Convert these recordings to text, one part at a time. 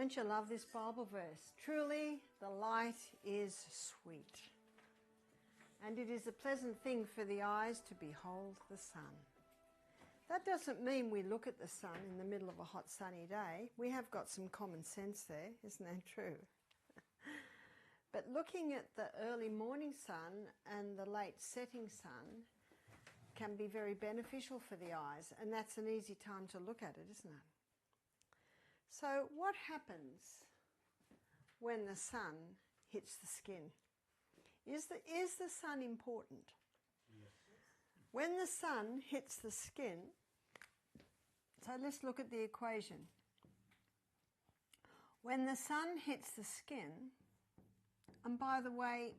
Don't you love this Bible verse? Truly, the light is sweet, and it is a pleasant thing for the eyes to behold the sun. That doesn't mean we look at the sun in the middle of a hot sunny day. We have got some common sense there, isn't that true? But looking at the early morning sun and the late setting sun can be very beneficial for the eyes, and that's an easy time to look at it, isn't it? So what happens when the sun hits the skin? Is the sun important? Yes. When the sun hits the skin, so let's look at the equation. When the sun hits the skin, and by the way,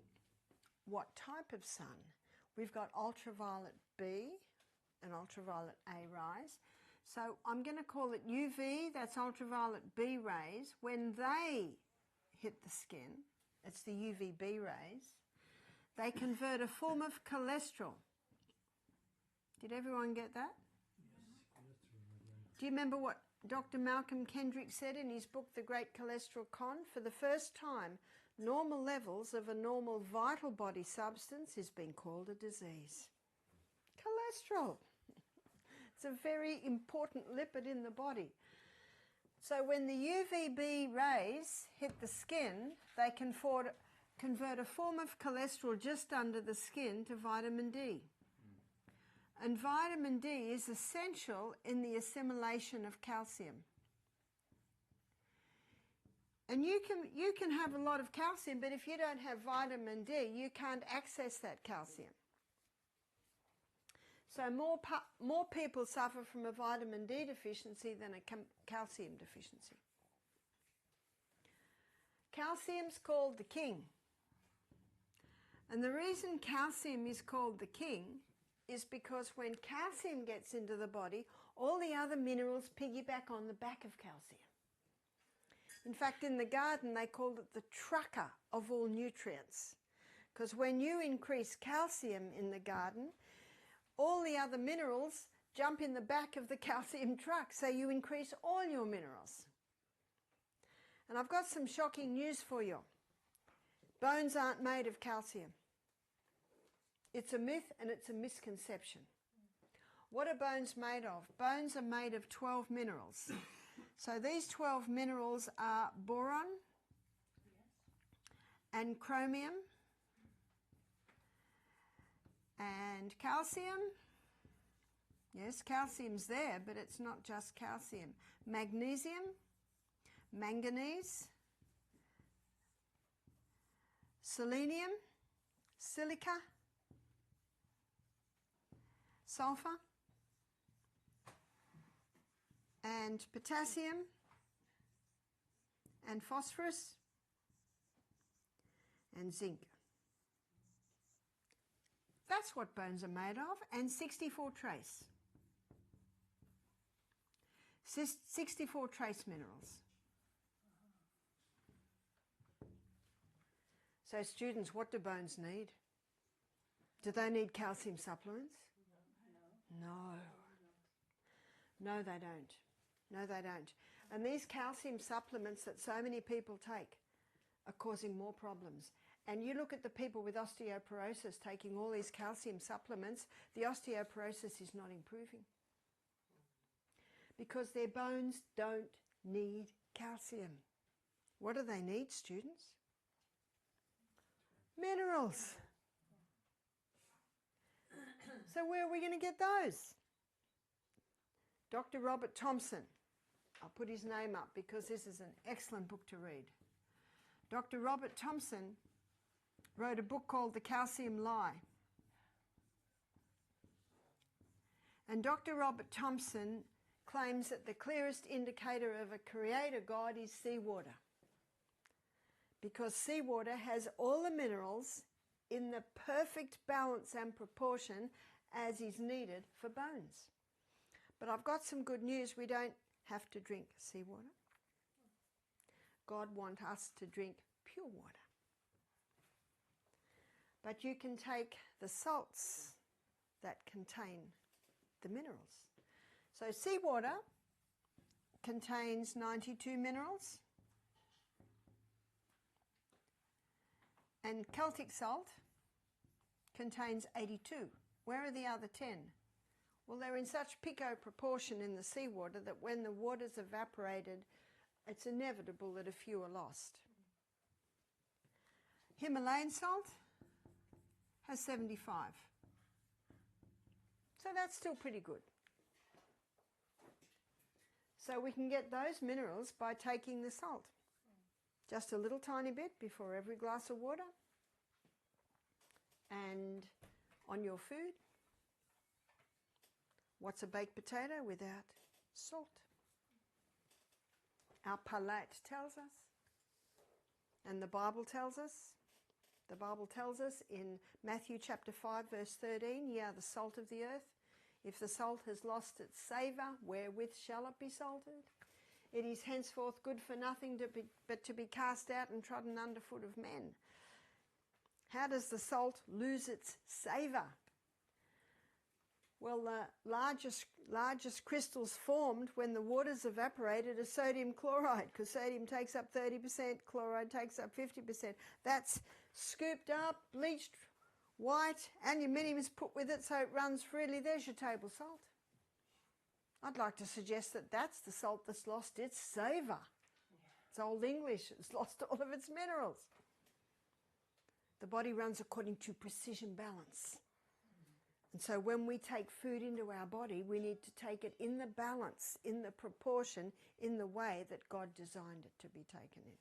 what type of sun? We've got ultraviolet B and ultraviolet A rays. So I'm going to call it UV, that's ultraviolet B rays. When they hit the skin, it's the UVB rays, they convert a form of cholesterol. Did everyone get that? Yes. Do you remember what Dr. Malcolm Kendrick said in his book, The Great Cholesterol Con? For the first time, normal levels of a normal vital body substance has been called a disease. Cholesterol. It's a very important lipid in the body. So when the UVB rays hit the skin, they convert a form of cholesterol just under the skin to vitamin D. And vitamin D is essential in the assimilation of calcium. And you can have a lot of calcium, but if you don't have vitamin D, you can't access that calcium. So more people suffer from a vitamin D deficiency than a calcium deficiency. Calcium's called the king. And the reason calcium is called the king is because when calcium gets into the body, all the other minerals piggyback on the back of calcium. In fact, in the garden, they called it the trucker of all nutrients. Because when you increase calcium in the garden, all the other minerals jump in the back of the calcium truck, so you increase all your minerals. And I've got some shocking news for you. Bones aren't made of calcium. It's a myth and it's a misconception. What are bones made of? Bones are made of 12 minerals. So these 12 minerals are boron and chromium and calcium. Yes, calcium's there, but it's not just calcium. Magnesium, manganese, selenium, silica, sulfur, and potassium, and phosphorus, and zinc. That's what bones are made of, and 64 trace. 64 trace minerals. So students, what do bones need? Do they need calcium supplements? No. No, they don't. No, they don't. And these calcium supplements that so many people take are causing more problems. And you look at the people with osteoporosis taking all these calcium supplements, the osteoporosis is not improving. Because their bones don't need calcium. What do they need, students? Minerals. So where are we going to get those? Dr. Robert Thompson. I'll put his name up because this is an excellent book to read. Dr. Robert Thompson wrote a book called The Calcium Lie. And Dr. Robert Thompson claims that the clearest indicator of a creator God is seawater. Because seawater has all the minerals in the perfect balance and proportion as is needed for bones. But I've got some good news. We don't have to drink seawater. God wants us to drink pure water. But you can take the salts that contain the minerals. So seawater contains 92 minerals, And Celtic salt contains 82. Where are the other 10? Well, they're in such pico proportion in the seawater that when the water's evaporated, it's inevitable that a few are lost. Himalayan salt has 75. So that's still pretty good. So we can get those minerals by taking the salt. Just a little tiny bit before every glass of water. And on your food. What's a baked potato without salt? Our palate tells us. And the Bible tells us. The Bible tells us in Matthew chapter 5 verse 13, ye are the salt of the earth. If the salt has lost its savour, wherewith shall it be salted? It is henceforth good for nothing but to be cast out and trodden underfoot of men. How does the salt lose its savour? Well, the largest crystals formed when the water's evaporated are sodium chloride, because sodium takes up 30%, chloride takes up 50%. That's scooped up, bleached white, aluminium is put with it so it runs freely. There's your table salt. I'd like to suggest that that's the salt that's lost its savour. It's Old English. It's lost all of its minerals. The body runs according to precision balance. And so when we take food into our body, we need to take it in the balance, in the proportion, in the way that God designed it to be taken in.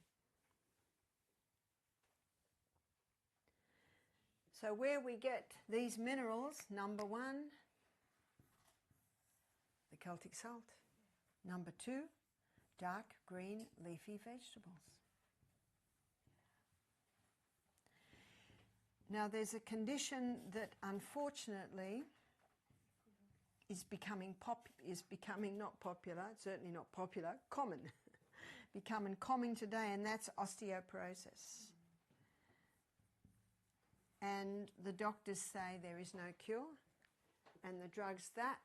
So where we get these minerals, number 1, the Celtic salt. Number 2, dark green leafy vegetables. Now there's a condition that unfortunately is becoming not popular, certainly not popular, common. Becoming common today, and that's osteoporosis. And the doctors say there is no cure, and the drugs that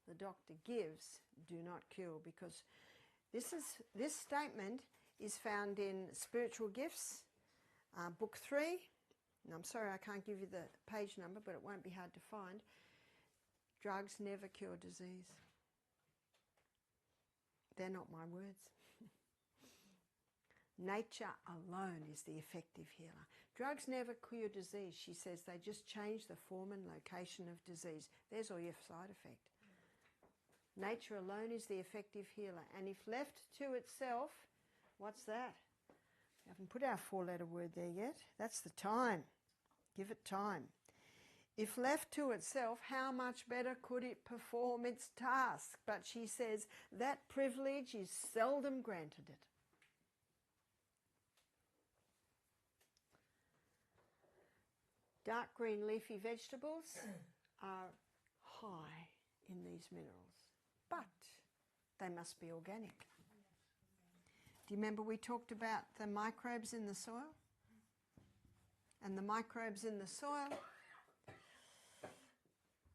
the doctor gives do not cure, because this statement is found in Spiritual Gifts, book 3. And I'm sorry I can't give you the page number, but it won't be hard to find. Drugs never cure disease. They're not my words. Nature alone is the effective healer. Drugs never cure disease. She says they just change the form and location of disease. There's all your side effect. Nature alone is the effective healer. And if left to itself, what's that? We haven't put our 4-letter word there yet. That's the time. Give it time. If left to itself, how much better could it perform its task? But she says that privilege is seldom granted it. Dark green leafy vegetables are high in these minerals, but they must be organic. Do you remember we talked about the microbes in the soil? And the microbes in the soil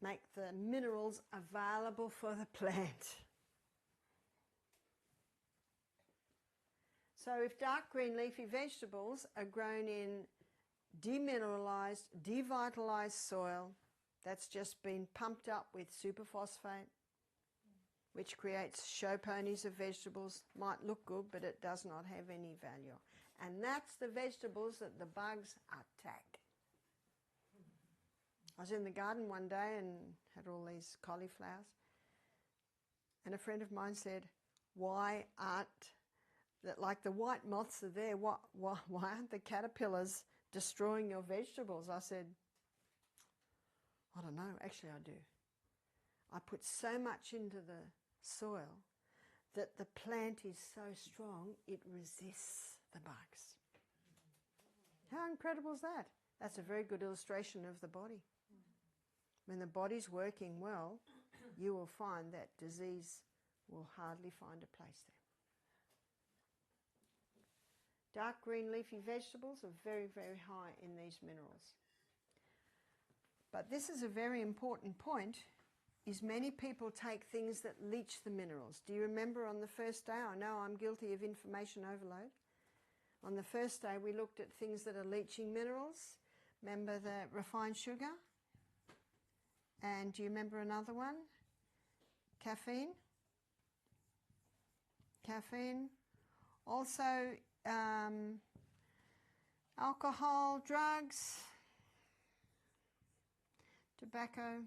make the minerals available for the plant. So if dark green leafy vegetables are grown in demineralized, devitalized soil that's just been pumped up with superphosphate, which creates show ponies of vegetables, might look good, but it does not have any value. And that's the vegetables that the bugs attack. I was in the garden one day and had all these cauliflowers. And a friend of mine said, why aren't, like the white moths are there, why aren't the caterpillars destroying your vegetables? I said, I don't know, actually I do. I put so much into the soil that the plant is so strong it resists the bugs. How incredible is that? That's a very good illustration of the body. When the body's working well, you will find that disease will hardly find a place there. Dark green leafy vegetables are very, very high in these minerals. But this is a very important point, is many people take things that leach the minerals. Do you remember on the first day, I know I'm guilty of information overload. On the first day we looked at things that are leaching minerals. Remember the refined sugar? And do you remember another one? Caffeine. Caffeine. Also alcohol, drugs, tobacco,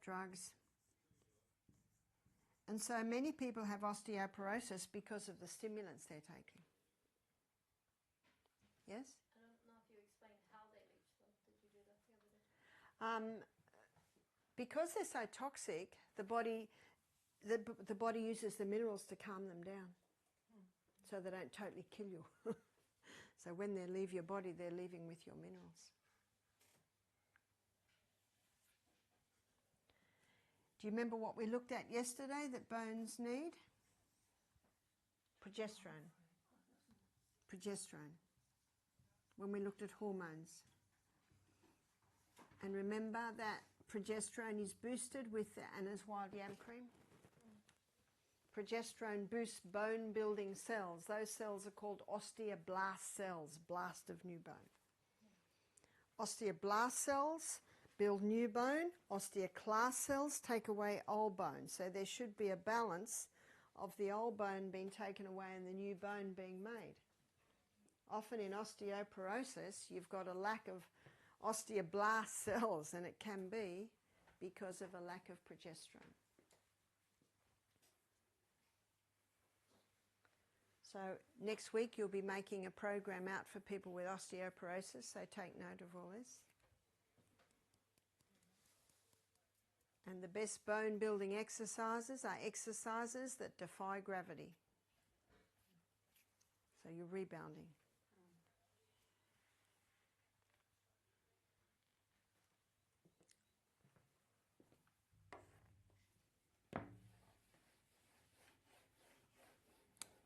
drugs. And so many people have osteoporosis because of the stimulants they're taking. Yes? I don't know if you explained how they leach them. Did you do that the other day? Because they're so toxic, the body uses the minerals to calm them down, so they don't totally kill you. So when they leave your body, they're leaving with your minerals. Do you remember what we looked at yesterday that bones need? Progesterone. Progesterone. When we looked at hormones. And remember that progesterone is boosted with the Anna's wild yam cream. Progesterone boosts bone building cells. Those cells are called osteoblast cells, blast of new bone. Osteoblast cells build new bone. Osteoclast cells take away old bone. So there should be a balance of the old bone being taken away and the new bone being made. Often in osteoporosis, you've got a lack of osteoblast cells, and it can be because of a lack of progesterone. So next week you'll be making a program out for people with osteoporosis, so take note of all this. And the best bone building exercises are exercises that defy gravity. So you're rebounding.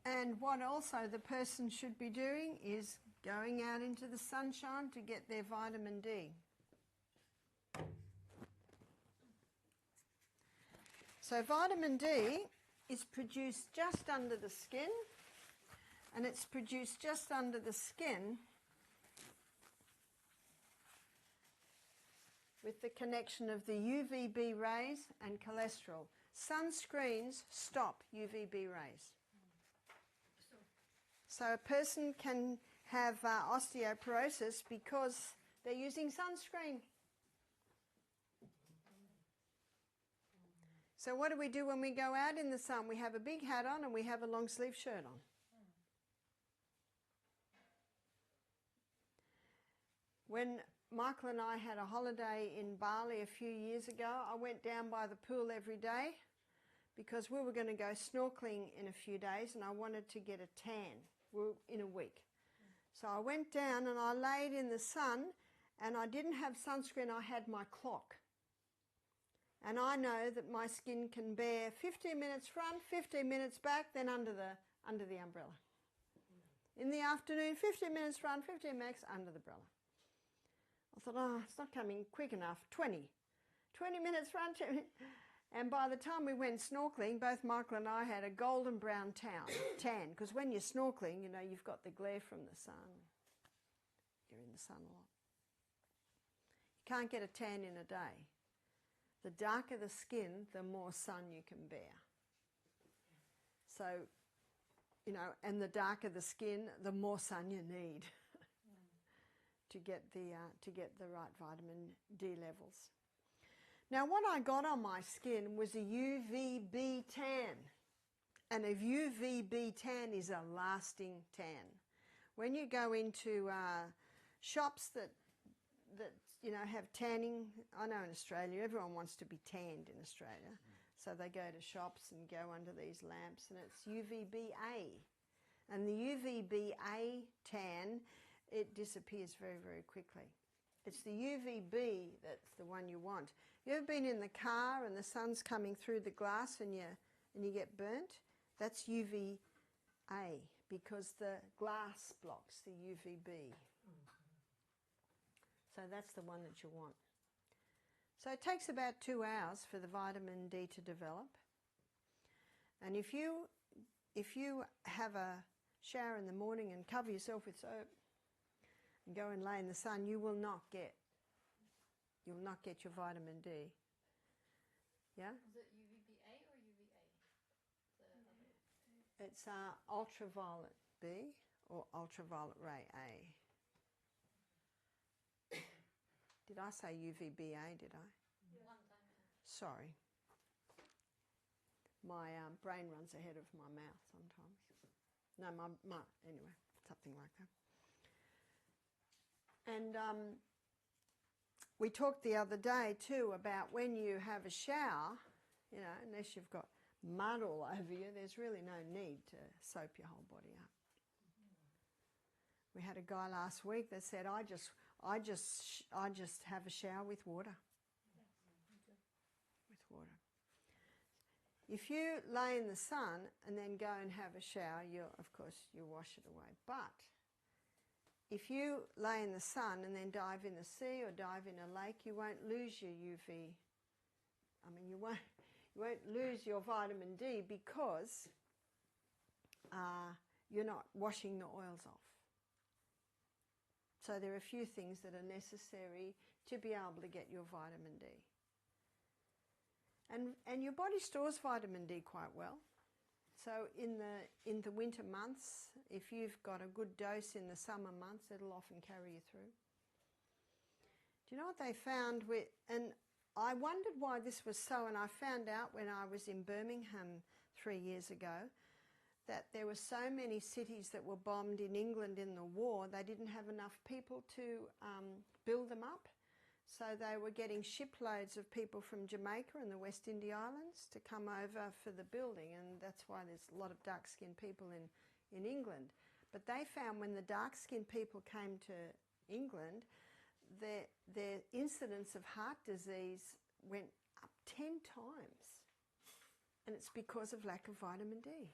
And what also the person should be doing is going out into the sunshine to get their vitamin D. So vitamin D is produced just under the skin, and it's produced just under the skin with the connection of the UVB rays and cholesterol. Sunscreens stop UVB rays. So a person can have osteoporosis because they're using sunscreen. So what do we do when we go out in the sun? We have a big hat on and we have a long sleeve shirt on. When Michael and I had a holiday in Bali a few years ago, I went down by the pool every day because we were going to go snorkeling in a few days and I wanted to get a tan in a week. So I went down and I laid in the sun and I didn't have sunscreen, I had my clock. And I know that my skin can bear 15 minutes front, 15 minutes back, then under the umbrella. In the afternoon, 15 minutes front, 15 minutes under the umbrella. I thought, oh, it's not coming quick enough. 20 minutes front, 20 minutes. And by the time we went snorkeling, both Michael and I had a golden brown tan. Because when you're snorkeling, you know, you've got the glare from the sun. You're in the sun a lot. You can't get a tan in a day. The darker the skin, the more sun you can bear. So, you know, and the darker the skin, the more sun you need to get the right vitamin D levels. Now, what I got on my skin was a UVB tan. And a UVB tan is a lasting tan. When you go into shops that you know, have tanning, I know in Australia, everyone wants to be tanned in Australia. So they go to shops and go under these lamps and it's UVBA. And the UVBA tan, it disappears very, very quickly. It's the UVB that's the one you want. You ever been in the car and the sun's coming through the glass and you get burnt? That's UVA because the glass blocks the UVB. So that's the one that you want. So it takes about 2 hours for the vitamin D to develop. And if you if you have a shower in the morning and cover yourself with soap and go and lay in the sun, you'll not get your vitamin D. Yeah? Is it UVBA or UVA? It's ultraviolet B or ultraviolet ray A. Did I say UVBA, did I? Yeah. One time. Sorry. My brain runs ahead of my mouth sometimes. No, anyway, something like that. And we talked the other day too about when you have a shower, you know, unless you've got mud all over you, there's really no need to soap your whole body up. We had a guy last week that said, I just have a shower with water. With water. If you lay in the sun and then go and have a shower, of course you wash it away. But if you lay in the sun and then dive in the sea or dive in a lake, you won't lose your UV. I mean, you won't lose your vitamin D because you're not washing the oils off. So there are a few things that are necessary to be able to get your vitamin D. And your body stores vitamin D quite well. So in the winter months, if you've got a good dose in the summer months, it'll often carry you through. Do you know what they found with, and I wondered why this was so, and I found out when I was in Birmingham 3 years ago that there were so many cities that were bombed in England in the war, they didn't have enough people to build them up. So they were getting shiploads of people from Jamaica and the West Indies Islands to come over for the building, and that's why there's a lot of dark-skinned people in England. But they found when the dark-skinned people came to England, their incidence of heart disease went up 10 times. And it's because of lack of vitamin D.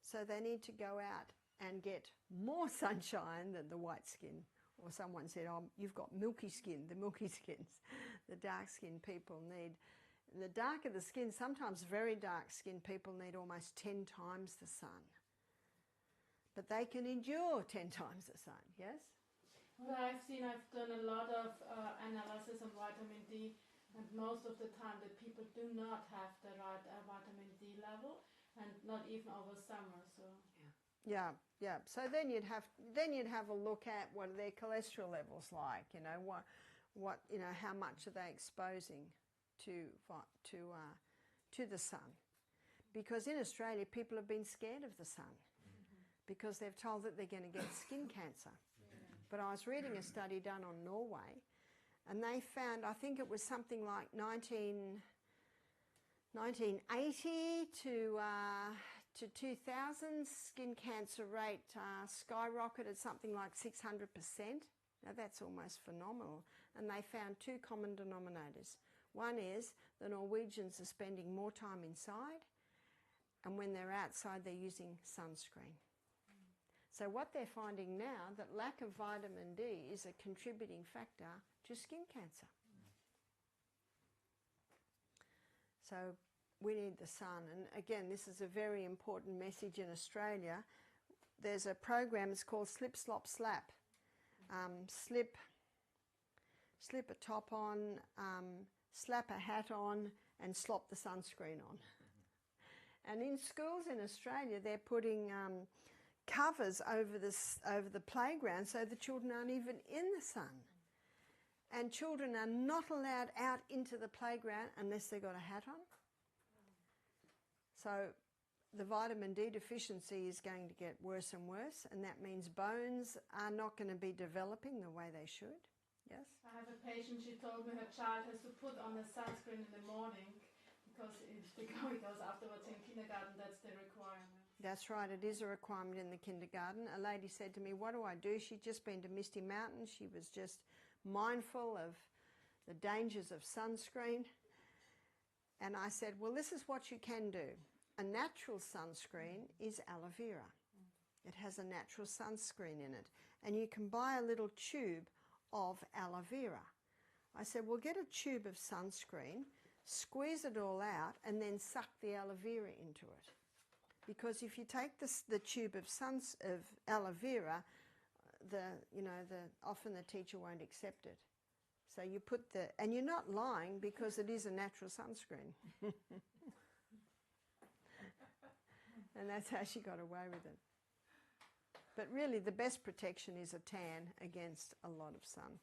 So they need to go out and get more sunshine than the white skin. Or someone said, oh, you've got milky skin, the milky skins. The dark-skinned people need, the darker the skin, sometimes very dark-skinned people need almost 10 times the sun. But they can endure 10 times the sun, yes? Well, I've done a lot of analysis on vitamin D, and most of the time the people do not have the right vitamin D level, and not even over summer. So yeah. So then you'd have a look at what are their cholesterol levels like. You know what you know, how much are they exposing to the sun? Because in Australia people have been scared of the sun because they've told that they're going to get skin cancer. But I was reading a study done on Norway, and they found, I think it was something like 1980 to 2000, skin cancer rate skyrocketed something like 600%. Now that's almost phenomenal. And they found two common denominators. One is the Norwegians are spending more time inside, and when they're outside they're using sunscreen. So what they're finding now, that lack of vitamin D is a contributing factor to skin cancer. So we need the sun. And again, this is a very important message in Australia. There's a program, it's called Slip, Slop, Slap. Slip a top on, slap a hat on, and slop the sunscreen on. And in schools in Australia, they're putting covers over the playground so the children aren't even in the sun. And children are not allowed out into the playground unless they've got a hat on. So the vitamin D deficiency is going to get worse and worse, and that means bones are not going to be developing the way they should. Yes? I have a patient, she told me her child has to put on a sunscreen in the morning because if the guy goes afterwards in kindergarten, that's the requirement. That's right, it is a requirement in the kindergarten. A lady said to me, what do I do? She'd just been to Misty Mountain. She was just mindful of the dangers of sunscreen. And I said, well, this is what you can do. A natural sunscreen is aloe vera. It has a natural sunscreen in it. And you can buy a little tube of aloe vera. I said, well, get a tube of sunscreen, squeeze it all out, and then suck the aloe vera into it. Because if you take the tube of aloe vera, often the teacher won't accept it. So you put and you're not lying because it is a natural sunscreen. And that's how she got away with it. But really the best protection is a tan against a lot of sun.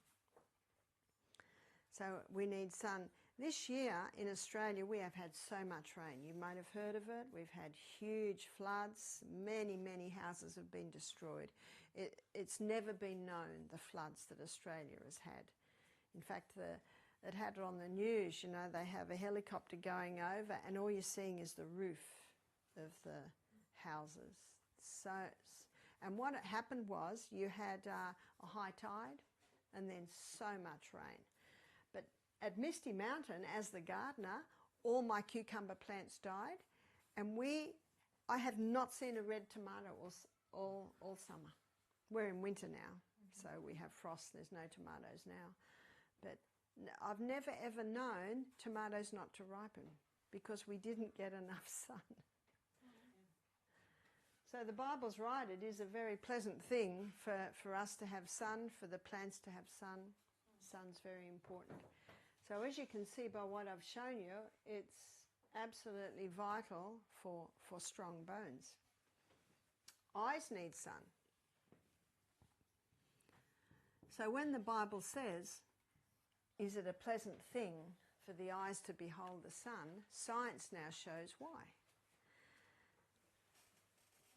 So we need sun. This year in Australia we have had so much rain. You might have heard of it. We've had huge floods. Many, many houses have been destroyed. It's never been known, the floods that Australia has had. In fact, it had it on the news. They have a helicopter going over and all you're seeing is the roof of the houses. And what happened was you had a high tide and then so much rain. But at Misty Mountain, as the gardener, all my cucumber plants died, and I have not seen a red tomato all summer. We're in winter now, so we have frost. There's no tomatoes now. But I've never ever known tomatoes not to ripen because we didn't get enough sun. So the Bible's right, it is a very pleasant thing for us to have sun, for the plants to have sun. Sun's very important. So as you can see by what I've shown you, it's absolutely vital for strong bones. Eyes need sun. So when the Bible says, is it a pleasant thing for the eyes to behold the sun, science now shows why.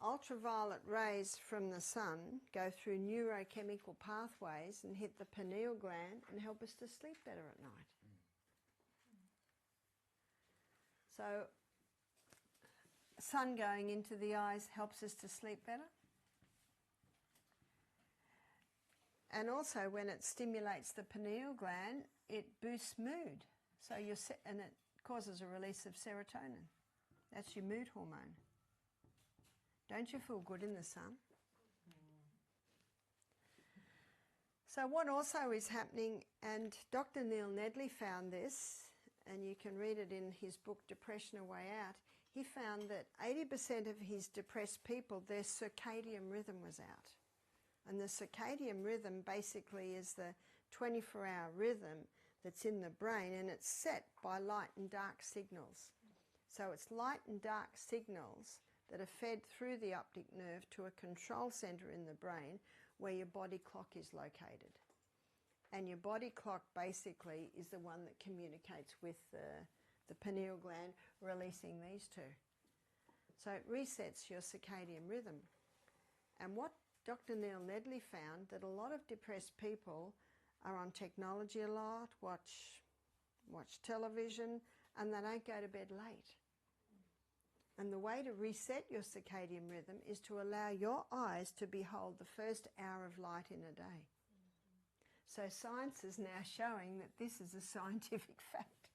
Ultraviolet rays from the sun go through neurochemical pathways and hit the pineal gland and help us to sleep better at night. So sun going into the eyes helps us to sleep better. And also when it stimulates the pineal gland, it boosts mood. So and it causes a release of serotonin. That's your mood hormone. Don't you feel good in the sun? So what also is happening, and Dr. Neil Nedley found this, and you can read it in his book Depression: A Way Out, he found that 80% of his depressed people, their circadian rhythm was out. And the circadian rhythm basically is the 24-hour rhythm that's in the brain, and it's set by light and dark signals. So it's light and dark signals that are fed through the optic nerve to a control center in the brain where your body clock is located. And your body clock basically is the one that communicates with the pineal gland, releasing these two. So it resets your circadian rhythm. And what Dr. Neil Nedley found, that a lot of depressed people are on technology a lot, watch television, and they don't go to bed late. And the way to reset your circadian rhythm is to allow your eyes to behold the first hour of light in a day. So science is now showing that this is a scientific fact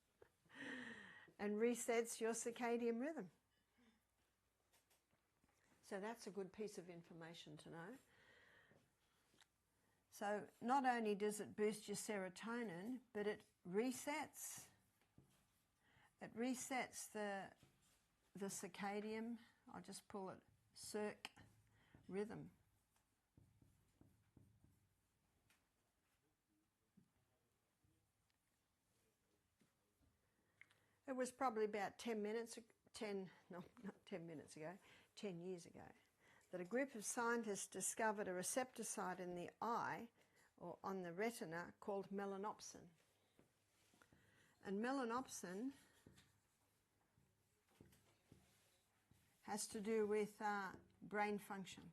and resets your circadian rhythm. So that's a good piece of information to know. So not only does it boost your serotonin, but it resets the circadian, I'll just pull it, circ rhythm. It was probably about 10 years ago, that a group of scientists discovered a receptor site in the eye, or on the retina, called melanopsin. And melanopsin has to do with brain function.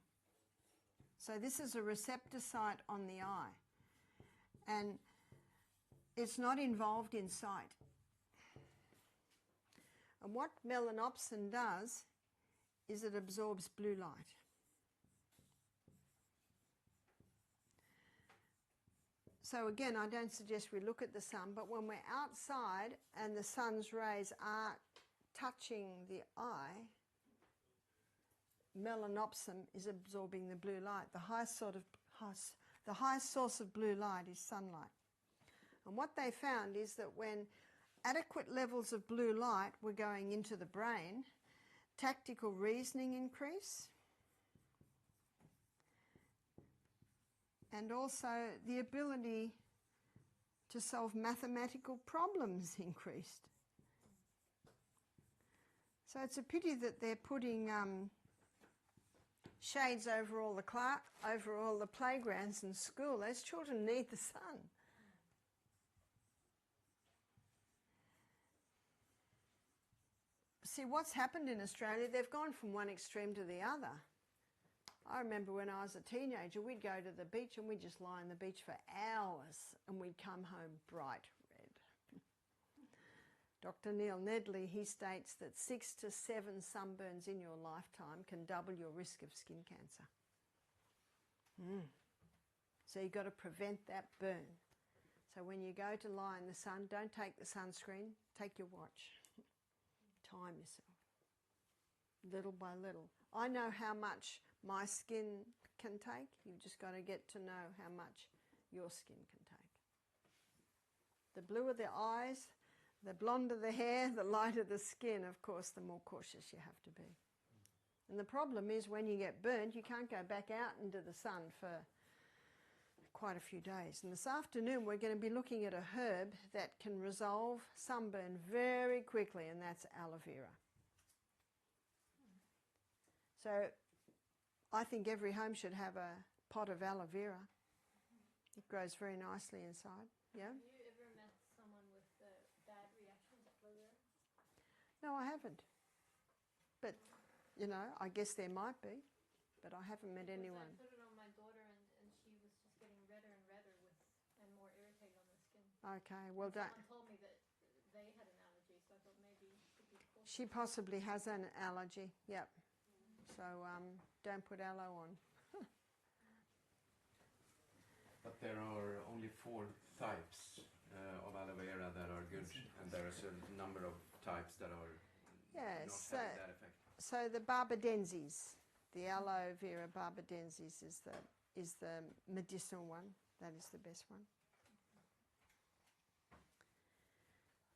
So this is a receptor site on the eye, and it's not involved in sight. And what melanopsin does is it absorbs blue light. So again, I don't suggest we look at the sun, but when we're outside and the sun's rays are touching the eye, melanopsin is absorbing the blue light. The highest source of blue light is sunlight. And what they found is that when adequate levels of blue light were going into the brain, tactical reasoning increase, and also the ability to solve mathematical problems increased. So it's a pity that they're putting shades over all the playgrounds in school. Those children need the sun. See, what's happened in Australia, they've gone from one extreme to the other. I remember when I was a teenager, we'd go to the beach and we'd just lie on the beach for hours and we'd come home bright red. Dr. Neil Nedley, he states that 6 to 7 sunburns in your lifetime can double your risk of skin cancer. So you've got to prevent that burn. So when you go to lie in the sun, don't take the sunscreen, take your watch. Time yourself, little by little. I know how much my skin can take. You've just got to get to know how much your skin can take. The bluer the eyes, the blonder the hair, the lighter the skin, of course, the more cautious you have to be. And the problem is when you get burnt, you can't go back out into the sun for quite a few days. And this afternoon we're going to be looking at a herb that can resolve sunburn very quickly, and that's aloe vera. So I think every home should have a pot of aloe vera. It grows very nicely inside. Yeah? Have you ever met someone with bad reactions to aloe vera? No, I haven't. But, you know, I guess there might be. But I haven't met anyone. I put it on my daughter and she was just getting redder and redder and more irritated on the skin. Okay, well, don't. Someone told me that they had an allergy, so I thought maybe it could be cool. She possibly has an allergy. Yep. So don't put aloe on. But there are only 4 types of aloe vera that are good, and there is a number of types that are Yes. not having that effect. So the barbadensis, the aloe vera barbadensis is the medicinal one. That is the best one.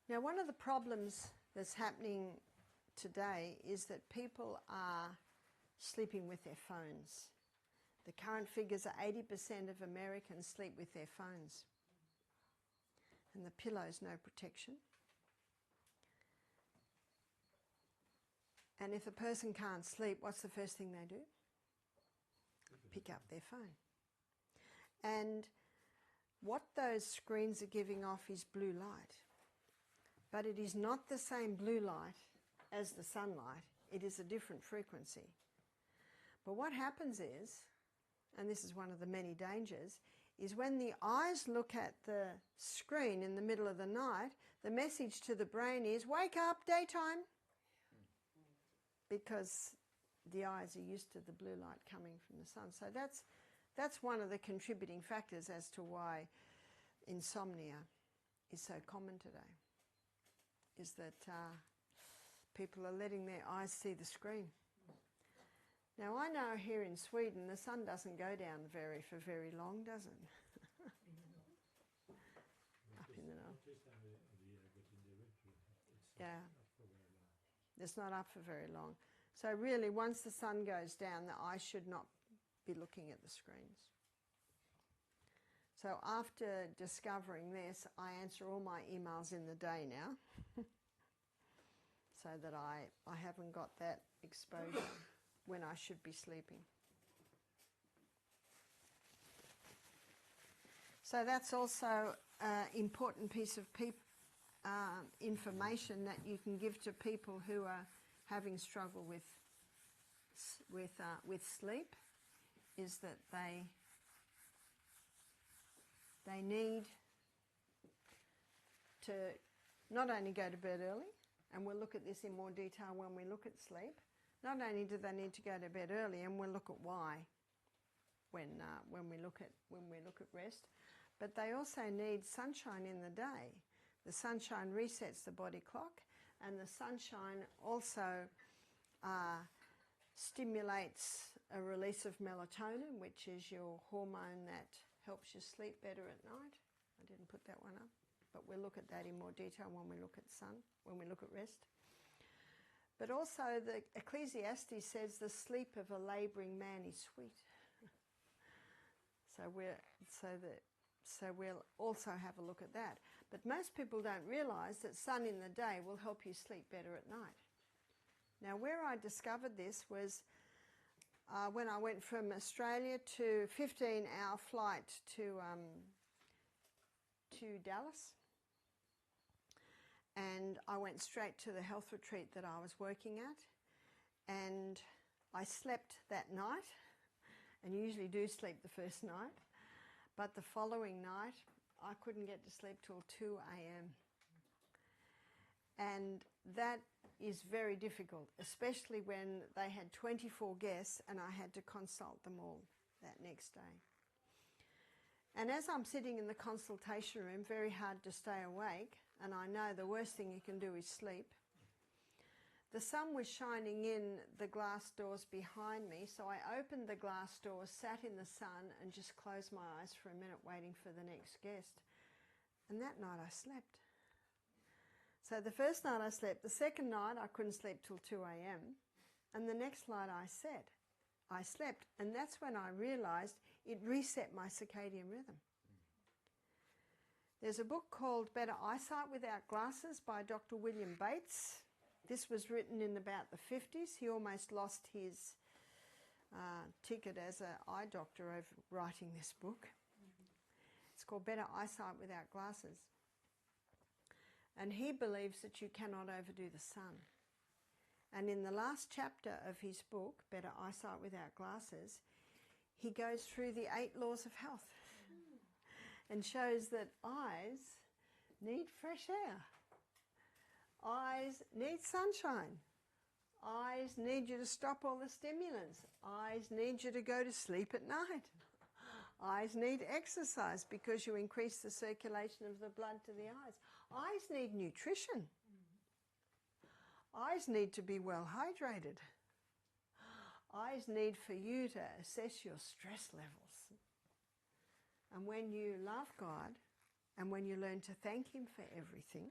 Now, one of the problems that's happening today is that people are sleeping with their phones. The current figures are 80% of Americans sleep with their phones. And the pillow's no protection. And if a person can't sleep, what's the first thing they do? Pick up their phone. And what those screens are giving off is blue light. But it is not the same blue light as the sunlight. It is a different frequency. But what happens is, and this is one of the many dangers, is when the eyes look at the screen in the middle of the night, the message to the brain is, wake up, daytime. Because the eyes are used to the blue light coming from the sun. So that's one of the contributing factors as to why insomnia is so common today, is that people are letting their eyes see the screen. Now, I know here in Sweden the sun doesn't go down for very long, does it? Up in the north. Yeah. It's not up for very long. So really, once the sun goes down, the eye should not be looking at the screens. So after discovering this, I answer all my emails in the day now, so that I haven't got that exposure when I should be sleeping. So that's also an important piece of information that you can give to people who are having struggle with sleep, is that they need to not only go to bed early, and we'll look at this in more detail when we look at sleep. Not only do they need to go to bed early, and we'll look at why when we look at rest, but they also need sunshine in the day. The sunshine resets the body clock, and the sunshine also stimulates a release of melatonin, which is your hormone that helps you sleep better at night. I didn't put that one up, but we'll look at that in more detail when we look at rest. But also the Ecclesiastes says the sleep of a labouring man is sweet. So we'll also have a look at that. But most people don't realise that sun in the day will help you sleep better at night. Now, where I discovered this was when I went from Australia to 15-hour flight to Dallas. And I went straight to the health retreat that I was working at. And I slept that night, and usually do sleep the first night. But the following night, I couldn't get to sleep till 2 a.m. And that is very difficult, especially when they had 24 guests and I had to consult them all that next day. And as I'm sitting in the consultation room, very hard to stay awake, and I know the worst thing you can do is sleep. The sun was shining in the glass doors behind me, so I opened the glass doors, sat in the sun, and just closed my eyes for a minute waiting for the next guest. And that night I slept. So the first night I slept. The second night I couldn't sleep till 2 a.m. And the next night I slept. And that's when I realised it reset my circadian rhythm. There's a book called Better Eyesight Without Glasses by Dr. William Bates. This was written in about the 50s. He almost lost his ticket as an eye doctor over writing this book. It's called Better Eyesight Without Glasses. And he believes that you cannot overdo the sun. And in the last chapter of his book, Better Eyesight Without Glasses, he goes through the 8 laws of health and shows that eyes need fresh air. Eyes need sunshine. Eyes need you to stop all the stimulants. Eyes need you to go to sleep at night. Eyes need exercise because you increase the circulation of the blood to the eyes. Eyes need nutrition. Eyes need to be well hydrated. Eyes need for you to assess your stress levels. And when you love God and when you learn to thank Him for everything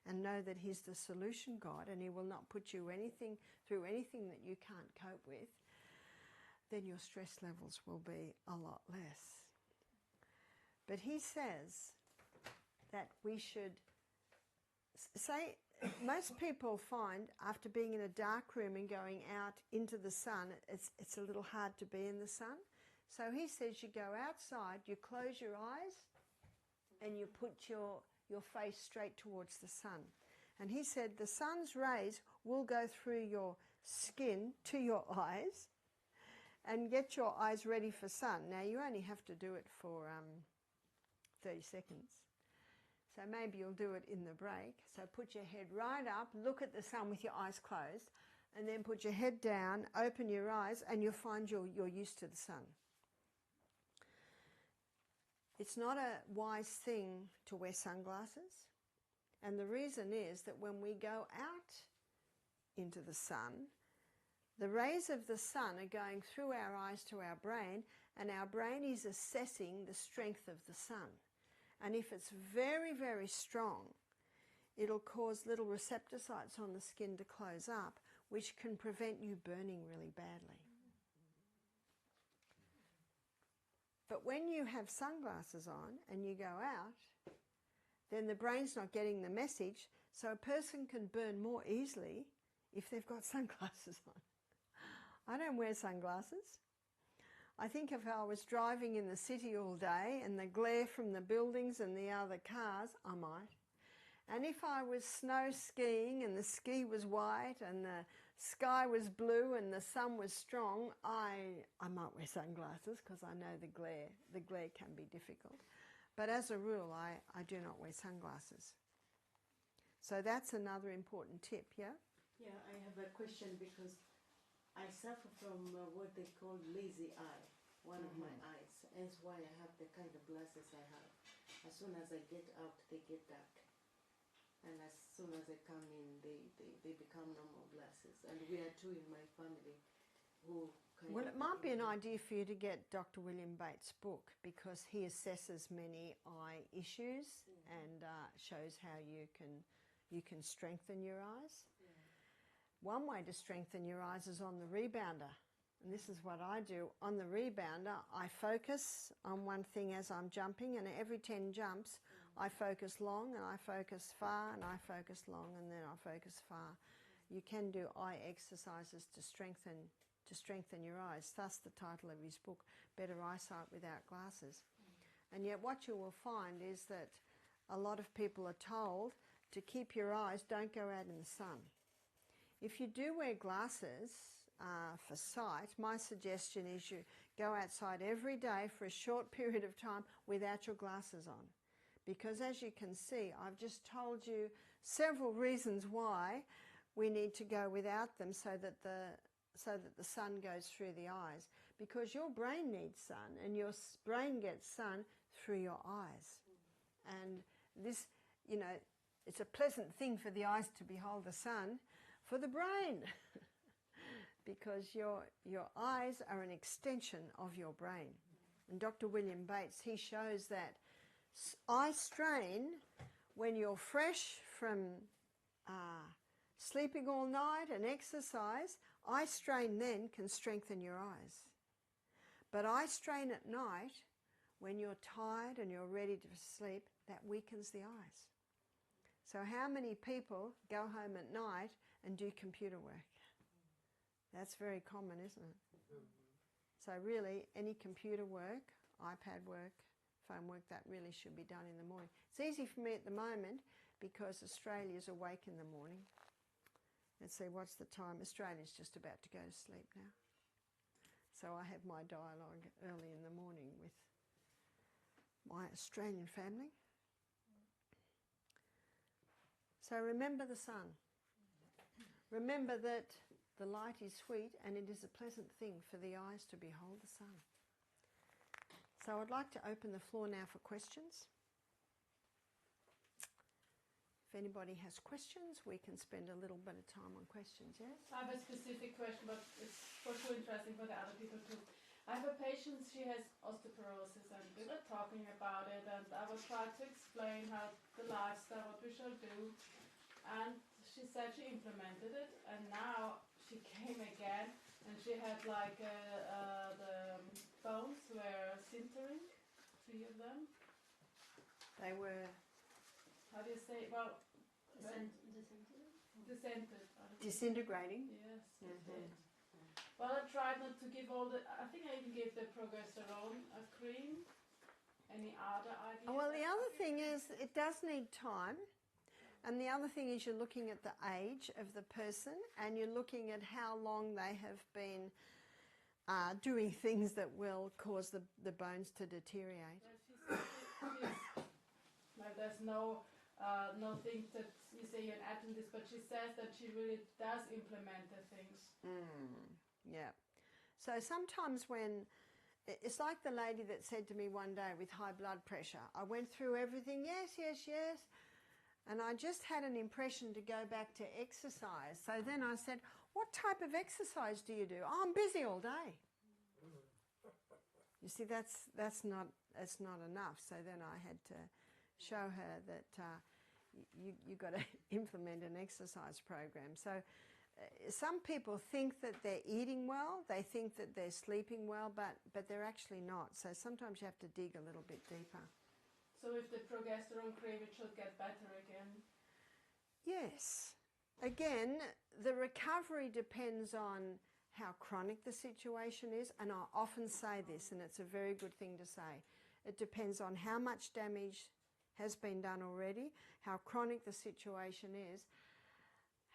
and know that He's the solution God and He will not put you through anything that you can't cope with, then your stress levels will be a lot less. But he says that we should say, most people find after being in a dark room and going out into the sun, it's a little hard to be in the sun. So he says you go outside, you close your eyes, and you put your face straight towards the sun. And he said the sun's rays will go through your skin to your eyes and get your eyes ready for sun. Now, you only have to do it for 30 seconds. So maybe you'll do it in the break. So put your head right up, look at the sun with your eyes closed, and then put your head down, open your eyes, and you'll find you're used to the sun. It's not a wise thing to wear sunglasses. And the reason is that when we go out into the sun, the rays of the sun are going through our eyes to our brain, and our brain is assessing the strength of the sun. And if it's very, very strong, it'll cause little receptor sites on the skin to close up, which can prevent you burning really badly. But when you have sunglasses on and you go out, then the brain's not getting the message, so a person can burn more easily if they've got sunglasses on. I don't wear sunglasses. I think if I was driving in the city all day and the glare from the buildings and the other cars, I might. And if I was snow skiing and the ski was white and the sky was blue and the sun was strong, I might wear sunglasses because I know the glare can be difficult. But as a rule, I do not wear sunglasses. So that's another important tip, yeah? Yeah, I have a question because I suffer from what they call lazy eye, one of my eyes. That's why I have the kind of glasses I have. As soon as I get out, they get dark. And as soon as I come in, they become normal glasses. And we are two in my family who Well, it might be an idea for you to get Dr. William Bates' book because he assesses many eye issues and shows how you can strengthen your eyes. One way to strengthen your eyes is on the rebounder. And this is what I do. On the rebounder, I focus on one thing as I'm jumping, and every 10 jumps, I focus long, and I focus far, and I focus long, and then I focus far. You can do eye exercises to strengthen your eyes. Thus the title of his book, Better Eyesight Without Glasses. And yet what you will find is that a lot of people are told to keep your eyes, don't go out in the sun. If you do wear glasses for sight, my suggestion is you go outside every day for a short period of time without your glasses on. Because as you can see, I've just told you several reasons why we need to go without them so that the sun goes through the eyes. Because your brain needs sun, and your brain gets sun through your eyes. And this, you know, it's a pleasant thing for the eyes to behold the sun, for the brain. Because your eyes are an extension of your brain. And Dr. William Bates, he shows that eye strain, when you're fresh from sleeping all night and exercise, eye strain then can strengthen your eyes. But eye strain at night, when you're tired and you're ready to sleep, that weakens the eyes. So how many people go home at night and do computer work? That's very common, isn't it? So really, any computer work, iPad work, phone work, that really should be done in the morning. It's easy for me at the moment because Australia's awake in the morning. Let's see, what's the time? Australia's just about to go to sleep now. So I have my dialogue early in the morning with my Australian family. So remember the sun. Remember that the light is sweet and it is a pleasant thing for the eyes to behold the sun. So I'd like to open the floor now for questions. If anybody has questions, we can spend a little bit of time on questions, yes? I have a specific question, but it's for sure interesting for the other people too. I have a patient, she has osteoporosis, and we were talking about it, and I was trying to explain how the lifestyle, what we should do, and she said she implemented it, and now she came again, and she had like the bones were sintering, 3 of them. They were How do you say? Well, disintegrating. Yes, that's it. Well, I tried not to give all the. I think I even gave the progesterone cream. Any other ideas? Well, the other thing is it does need time. And the other thing is you're looking at the age of the person and you're looking at how long they have been doing things that will cause the bones to deteriorate. Well, there's no thing that you say you're an Adventist, but she says that she really does implement the things. Yeah. So sometimes when, it's like the lady that said to me one day with high blood pressure, I went through everything, yes, and I just had an impression to go back to exercise. So then I said, what type of exercise do you do? Oh, I'm busy all day. You see, that's not enough. So then I had to show her that you got to implement an exercise program. So some people think that they're eating well, they think that they're sleeping well, but they're actually not. So sometimes you have to dig a little bit deeper. So if the progesterone cream, it should get better again? Yes. Again, the recovery depends on how chronic the situation is, and I often say this, and it's a very good thing to say. It depends on how much damage has been done already, how chronic the situation is,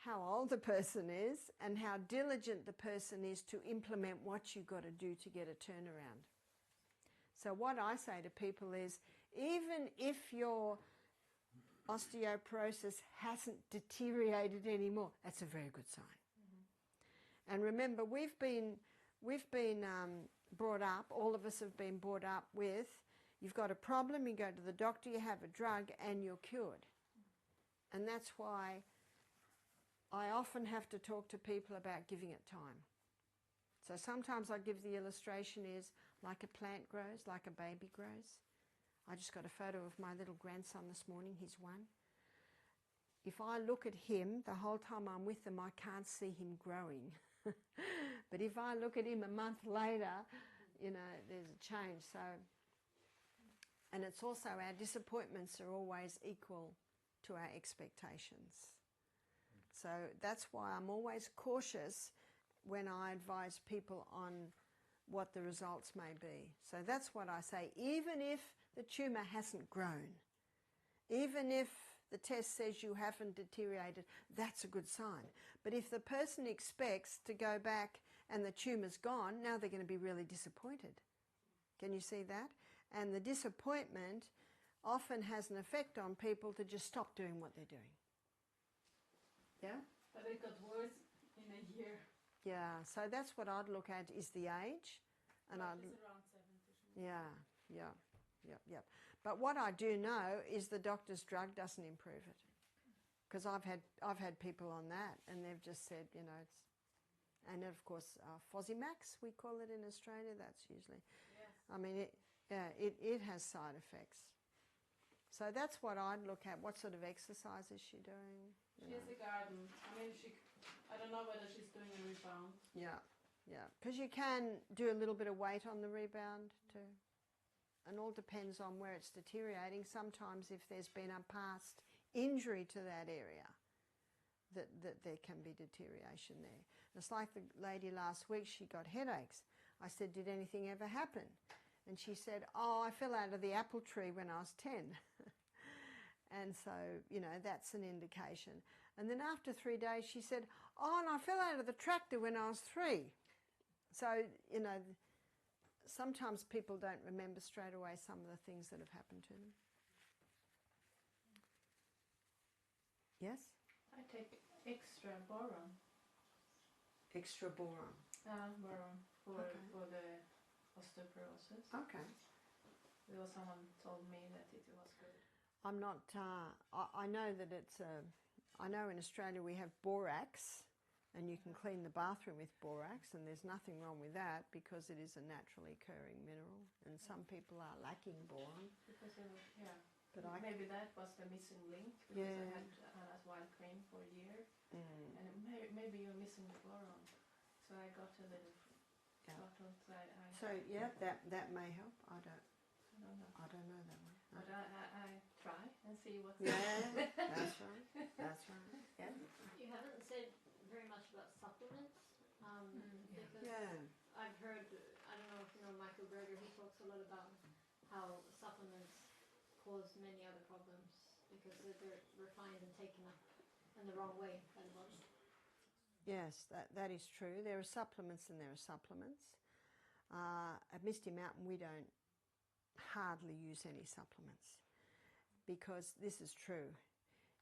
how old the person is, and how diligent the person is to implement what you've got to do to get a turnaround. So what I say to people is, even if your osteoporosis hasn't deteriorated anymore, that's a very good sign. And remember, we've been brought up, all of us have been brought up with, you've got a problem, you go to the doctor, you have a drug, and you're cured. And that's why I often have to talk to people about giving it time. So sometimes I give the illustration is like a plant grows, like a baby grows. I just got a photo of my little grandson this morning, he's 1. if I look at him, the whole time I'm with them, I can't see him growing. But if I look at him a month later, you know, there's a change. So, and it's also our disappointments are always equal to our expectations. So that's why I'm always cautious when I advise people on what the results may be. So that's what I say. Even if the tumour hasn't grown, even if the test says you haven't deteriorated, that's a good sign. But if the person expects to go back and the tumour's gone, now they're going to be really disappointed. Can you see that? And the disappointment often has an effect on people to just stop doing what they're doing. Yeah? But it got worse in a year. Yeah, so that's what I'd look at is the age. And Well, I'd, it's around 70. yeah. But what I do know is the doctor's drug doesn't improve it. Because I've had people on that and they've just said, you know, it's, and of course Fosimax, we call it in Australia, that's usually, Yes. I mean, it has side effects. So that's what I'd look at. What sort of exercise is she doing? She has a garden. I mean, I don't know whether she's doing a rebound. Yeah. Because you can do a little bit of weight on the rebound too. And all depends on where it's deteriorating. Sometimes if there's been a past injury to that area, that there can be deterioration there. It's like the lady last week, she got headaches. I said, did anything ever happen? And she said, oh, I fell out of the apple tree when I was 10. And so, you know, that's an indication. And then after 3 days, she said, oh, and I fell out of the tractor when I was 3. So, you know, sometimes people don't remember straight away some of the things that have happened to them. Yes? I take extra boron. Extra boron. Boron for the osteoporosis. Okay. There was someone told me that it was good. I'm not, I know that it's, I know in Australia we have borax, and you can clean the bathroom with borax, and there's nothing wrong with that because it is a naturally occurring mineral, and some people are lacking boron. Because But maybe that was the missing link, because I had Anna's wild cream for a year, and maybe you're missing the boron. So I got a little bottle. So yeah, that may help. I don't know that one. No. But I try and see what's Yeah, that's right. That's right. Yeah. You haven't said very much about supplements, because I've heard, I don't know if you know Michael Greger, he talks a lot about how supplements cause many other problems because they're refined and taken up in the wrong way by the body. Yes, that is true. There are supplements and there are supplements. At Misty Mountain we don't hardly use any supplements because this is true.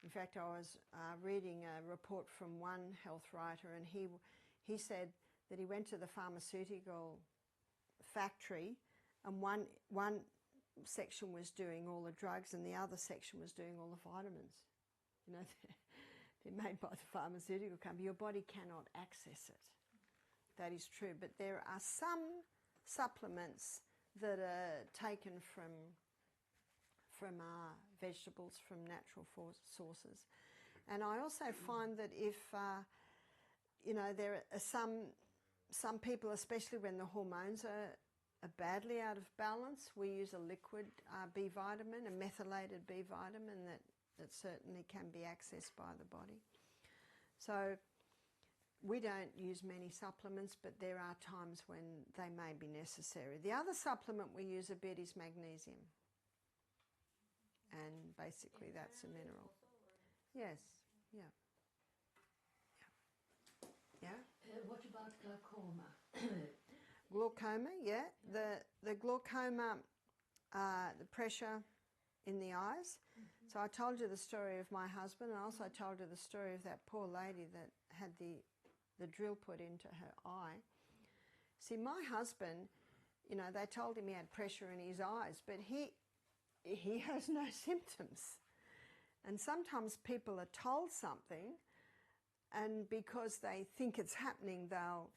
In fact, I was reading a report from one health writer, and he said that he went to the pharmaceutical factory, and one section was doing all the drugs and the other section was doing all the vitamins. You know, they're made by the pharmaceutical company. Your body cannot access it. That is true. But there are some supplements that are taken from vegetables, from natural sources. And I also find that if, you know, there are some people, especially when the hormones are badly out of balance, we use a liquid B vitamin, a methylated B vitamin that certainly can be accessed by the body. So we don't use many supplements, but there are times when they may be necessary. The other supplement we use a bit is magnesium. And basically that's a mineral. Yes, yeah. What about glaucoma? Glaucoma, yeah. The glaucoma, the pressure in the eyes. So I told you the story of my husband, and I also told you the story of that poor lady that had the drill put into her eye. See, my husband, you know, they told him he had pressure in his eyes, but he has no symptoms. And sometimes people are told something, and because they think it's happening, they'll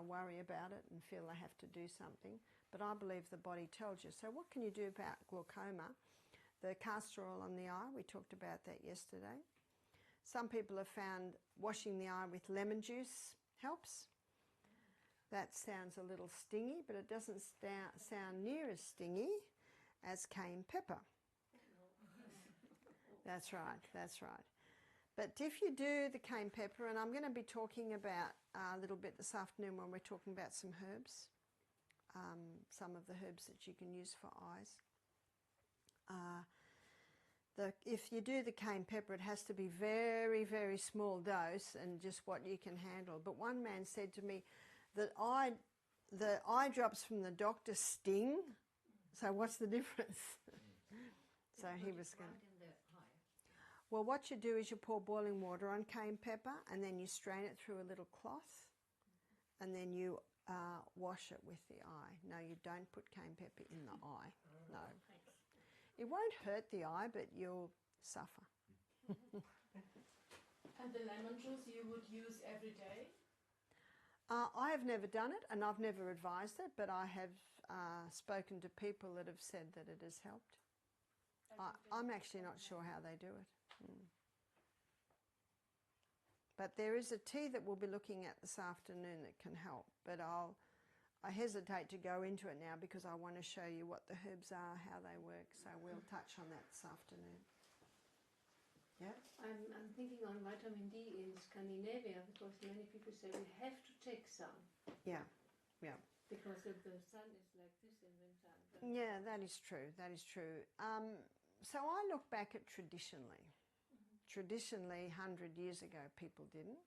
worry about it and feel they have to do something. But I believe the body tells you. So what can you do about glaucoma? the castor oil on the eye, we talked about that yesterday. Some people have found washing the eye with lemon juice helps. That sounds a little stingy, but it doesn't sound near as stingy as cayenne pepper. That's right, that's right. But if you do the cayenne pepper, and I'm going to be talking about a little bit this afternoon when we're talking about some herbs, some of the herbs that you can use for eyes. If you do the cayenne pepper, it has to be very, very small dose and just what you can handle. But one man said to me that the eye drops from the doctor sting. So what's the difference? So he was going to... Well, what you do is you pour boiling water on cayenne pepper and then you strain it through a little cloth and then you wash it with the eye. No, you don't put cayenne pepper in the eye. No. It won't hurt the eye, but you'll suffer. And the lemon juice you would use every day? I have never done it and I've never advised it, but I have spoken to people that have said that it has helped. I'm actually not sure how they do it. But there is a tea that we'll be looking at this afternoon that can help, but I hesitate to go into it now because I want to show you what the herbs are, how they work, so we'll touch on that this afternoon. Yeah? I'm thinking on vitamin D in Scandinavia because many people say we have to take some. Yeah, yeah. Because if the sun is like this in winter. Yeah, that is true, that is true. So I look back at traditionally. Traditionally, 100 years ago, people didn't.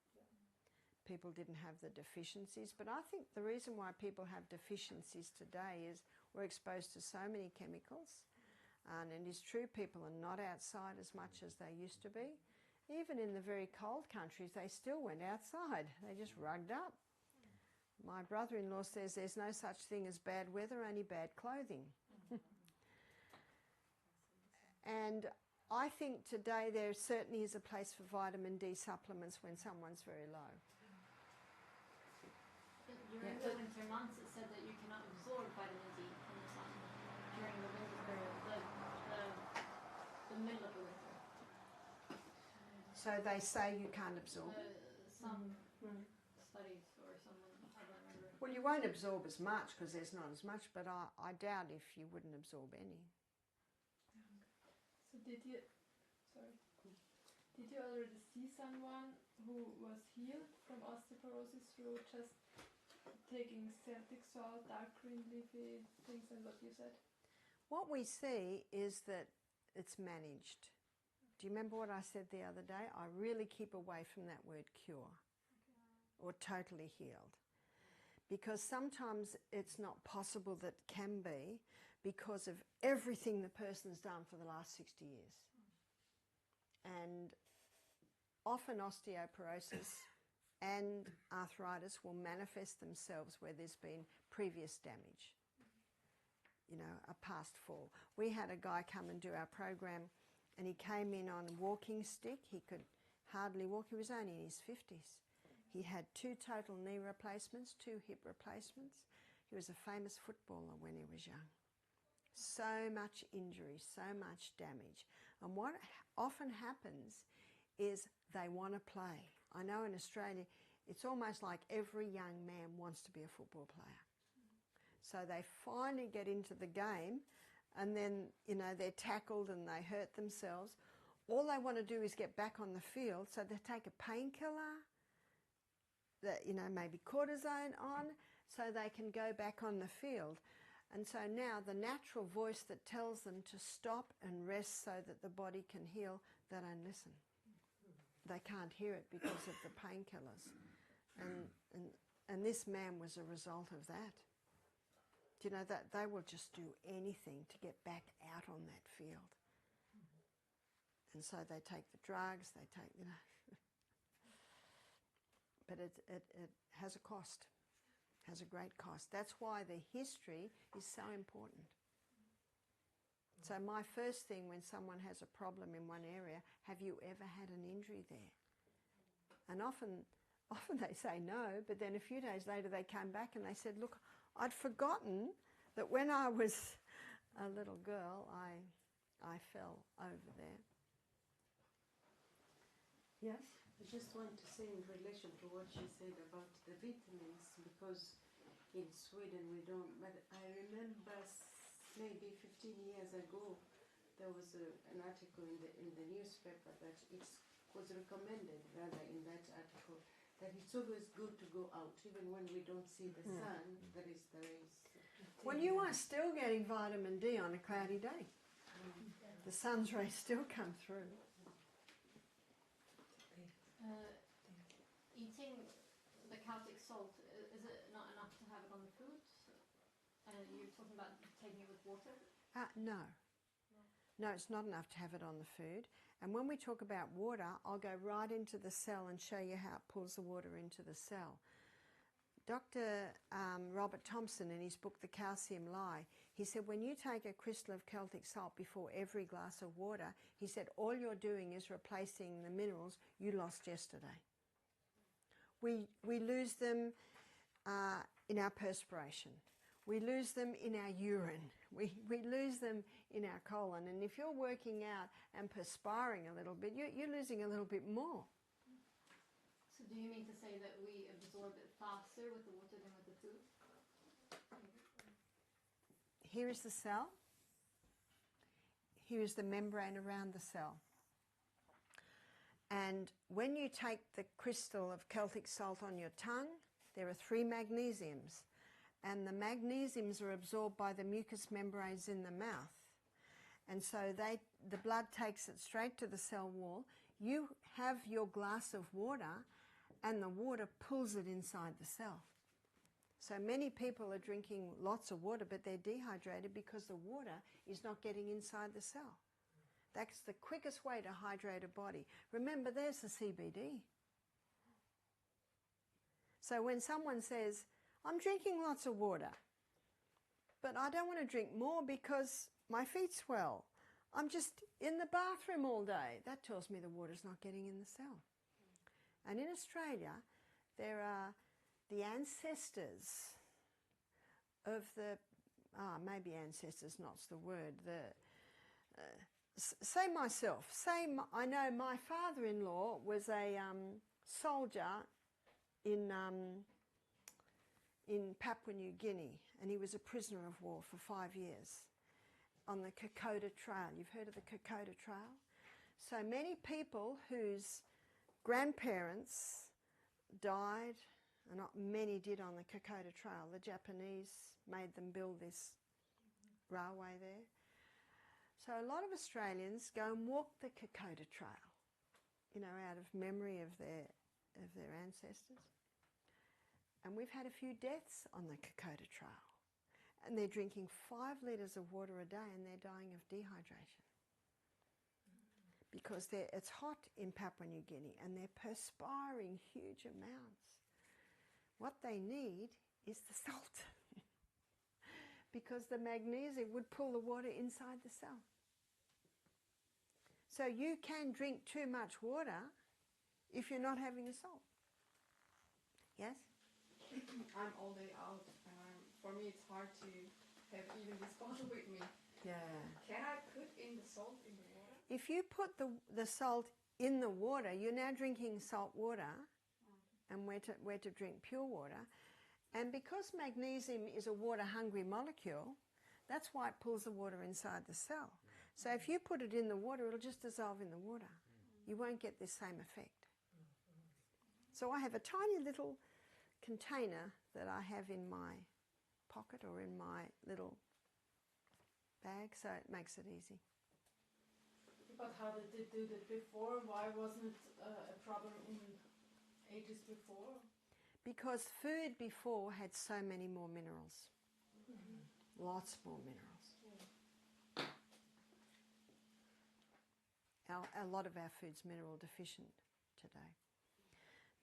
People didn't have the deficiencies. But I think the reason why people have deficiencies today is we're exposed to so many chemicals. And it is true, people are not outside as much as they used to be. Even in the very cold countries, they still went outside. They just rugged up. My brother-in-law says there's no such thing as bad weather, only bad clothing. And I think today there certainly is a place for vitamin D supplements when someone's very low. You remember winter months it said that you cannot absorb vitamin D from the sun during the winter period, the middle of the winter. So they say you can't absorb. Some studies or someone, I don't remember. Well, you won't absorb as much because there's not as much, but I doubt if you wouldn't absorb any. So did you already see someone who was healed from osteoporosis through just taking Celtic salt, dark green leafy things and what you said? What we see is that it's managed. Do you remember what I said the other day? I really keep away from that word cure or totally healed. Because sometimes it's not possible that it can be because of everything the person's done for the last 60 years. And often osteoporosis and arthritis will manifest themselves where there's been previous damage. You know, a past fall. We had a guy come and do our program and he came in on a walking stick. He could hardly walk. He was only in his 50s. He had 2 total knee replacements, 2 hip replacements. He was a famous footballer when he was young. So much injury, so much damage. And what often happens is they want to play. I know in Australia, it's almost like every young man wants to be a football player. So they finally get into the game and then, you know, they're tackled and they hurt themselves. All they want to do is get back on the field, so they take a painkiller, that, you know, maybe cortisone on, so they can go back on the field. And so now the natural voice that tells them to stop and rest so that the body can heal, they don't listen. They can't hear it because of the painkillers. And this man was a result of that. Do you know that they will just do anything to get back out on that field? And so they take the drugs, they take, you know. But it has a cost. Has a great cost. That's why the history is so important. So my first thing when someone has a problem in one area, have you ever had an injury there? And often they say no, but then a few days later they came back and they said, look, I'd forgotten that when I was a little girl, I I fell over there. Yes? I just want to say in relation to what she said about the vitamins, because in Sweden we don't, but I remember maybe 15 years ago there was an article in the newspaper that it was recommended, rather, in that article, that it's always good to go out, even when we don't see the sun. There is. Well, you are still getting vitamin D on a cloudy day. The sun's rays still come through. Eating the Celtic salt, is it not enough to have it on the food? You're talking about taking it with water? No. No, it's not enough to have it on the food. And when we talk about water, I'll go right into the cell and show you how it pulls the water into the cell. Dr. Robert Thompson, in his book The Calcium Lie, he said when you take a crystal of Celtic salt before every glass of water, he said all you're doing is replacing the minerals you lost yesterday. We lose them in our perspiration. We lose them in our urine. We lose them in our colon. And if you're working out and perspiring a little bit, you're losing a little bit more. So do you mean to say that we absorb it faster with the water than with the food? Here is the cell. Here is the membrane around the cell. And when you take the crystal of Celtic salt on your tongue, there are 3 magnesiums. And the magnesiums are absorbed by the mucous membranes in the mouth. And so the blood takes it straight to the cell wall. You have your glass of water, and the water pulls it inside the cell. So many people are drinking lots of water, but they're dehydrated because the water is not getting inside the cell. That's the quickest way to hydrate a body. Remember, there's the CBD. So when someone says, I'm drinking lots of water, but I don't want to drink more because my feet swell. I'm just in the bathroom all day. That tells me the water's not getting in the cell. And in Australia, there are the ancestors of the, maybe ancestors not's the word, say myself, I know my father-in-law was a soldier in Papua New Guinea, and he was a prisoner of war for 5 years on the Kada Trail. You've heard of the Kada Trail? So many people whose grandparents died, and not many did on the Kada Trail. The Japanese made them build this railway there. So a lot of Australians go and walk the Kada Trail, out of memory of their ancestors. And we've had a few deaths on the Kada Trail. And they're drinking 5 litres of water a day and they're dying of dehydration. Because it's hot in Papua New Guinea and they're perspiring huge amounts. What they need is the salt. Because the magnesium would pull the water inside the cell. So you can drink too much water if you're not having the salt. Yes? I'm all day out. For me, it's hard to have even this bottle with me. Yeah. Can I put in the salt in the water? If you put the salt in the water, you're now drinking salt water, and we're to drink pure water. And because magnesium is a water-hungry molecule, that's why it pulls the water inside the cell. So if you put it in the water, it'll just dissolve in the water. You won't get this same effect. So I have a tiny little container that I have in my pocket or in my little bag, so it makes it easy. But how did they do that before? Why wasn't it a problem in ages before? Because food before had so many more minerals. Lots more minerals. A lot of our food's mineral deficient today.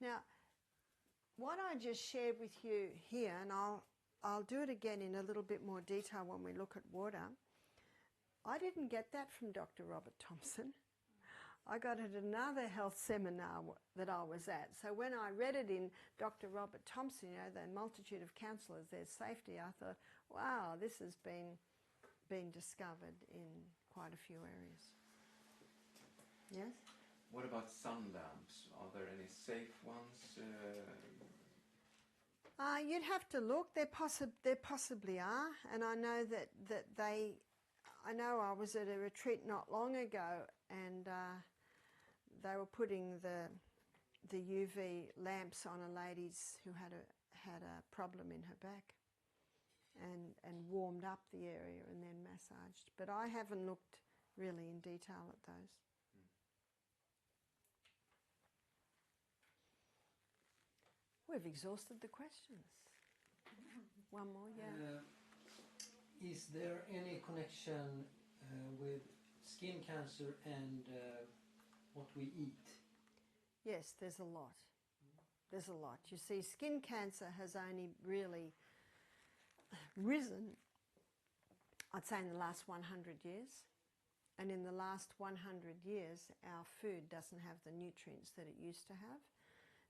Now, what I just shared with you here, and I'll do it again in a little bit more detail when we look at water, I didn't get that from Dr. Robert Thompson. I got it at another health seminar that I was at. So when I read it in Dr. Robert Thompson, the multitude of counsellors, there's safety, I thought, wow, this has been discovered in quite quite a few areas. Yes? What about sun lamps? Are there any safe ones? You'd have to look. There possibly are, and I know that they. I know I was at a retreat not long ago, and they were putting the UV lamps on a lady's who had a problem in her back, and warmed up the area and then massaged. But I haven't looked really in detail at those. We've exhausted the questions. One more, yeah. Is there any connection with skin cancer and what we eat? Yes, there's a lot. There's a lot. You see, skin cancer has only really risen, I'd say, in the last 100 years. And in the last 100 years, our food doesn't have the nutrients that it used to have.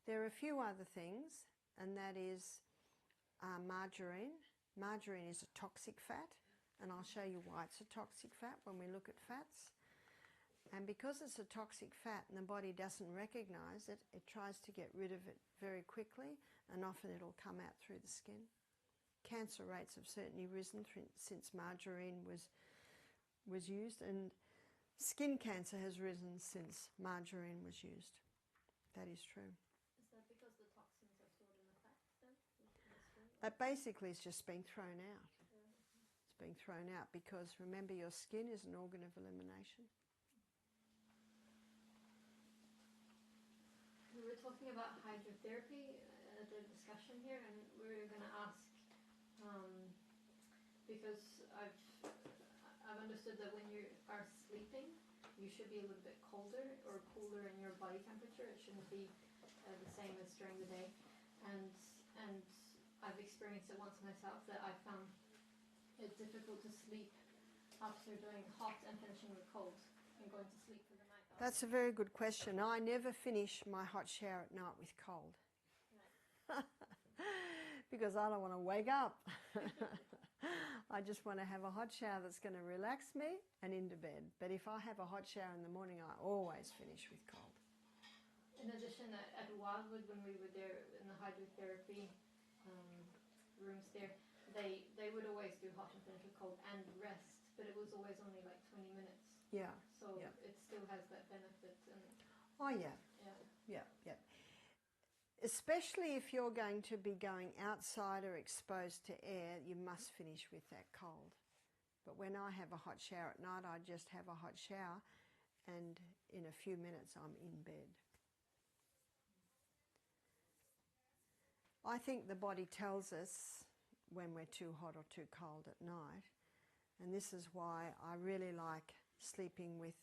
There are a few other things, and that is margarine. Margarine is a toxic fat, and I'll show you why it's a toxic fat when we look at fats. And because it's a toxic fat and the body doesn't recognize it, it tries to get rid of it very quickly, and often it'll come out through the skin. Cancer rates have certainly risen since margarine was used, and skin cancer has risen since margarine was used. That is true. Is that because the toxins are stored in the fats then? That basically is just being thrown out. It's being thrown out because, remember, your skin is an organ of elimination. We were talking about hydrotherapy at the discussion here, and we were going to ask, because I've understood that when you are sleeping, you should be a little bit colder or cooler in your body temperature. It shouldn't be the same as during the day. And I've experienced it once myself, that I found it difficult to sleep after doing hot and finishing with cold and going to sleep for the night. That's a very good question. I never finish my hot shower at night with cold. Right. Because I don't want to wake up. I just want to have a hot shower that's going to relax me and into bed. But if I have a hot shower in the morning, I always finish with cold. In addition, at Wildwood, when we were there in the hydrotherapy rooms there, they would always do hot and finish with cold and rest, but it was always only like 20 minutes. Yeah. So yeah. it still has that benefit. And oh, yeah. Yeah. Yeah. Especially if you're going to be going outside or exposed to air, you must finish with that cold. But when I have a hot shower at night, I just have a hot shower, and in a few minutes I'm in bed. I think the body tells us when we're too hot or too cold at night, and this is why I really like sleeping with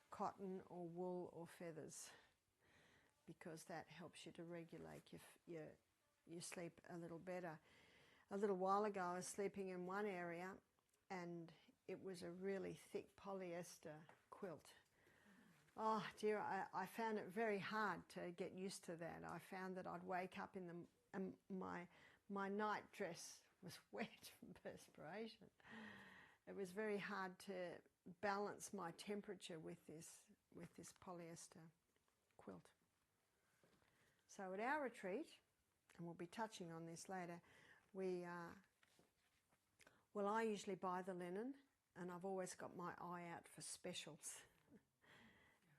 cotton or wool or feathers, because that helps you to regulate your sleep a little better. A little while ago I was sleeping in one area, and it was a really thick polyester quilt. Oh dear, I found it very hard to get used to that. I found that I'd wake up and my night dress was wet from perspiration. It was very hard to balance my temperature with this polyester quilt. So at our retreat, and we'll be touching on this later, I usually buy the linen, and I've always got my eye out for specials,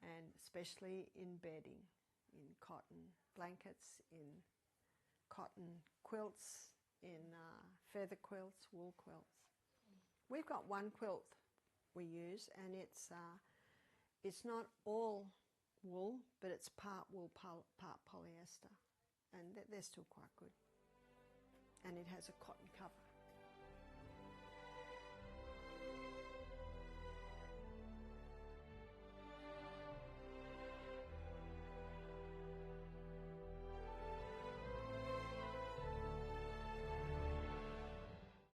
and especially in bedding, in cotton blankets, in cotton quilts, in feather quilts, wool quilts. We've got one quilt we use, and it's not all wool, but it's part wool, part polyester, and they're still quite good. And it has a cotton cover.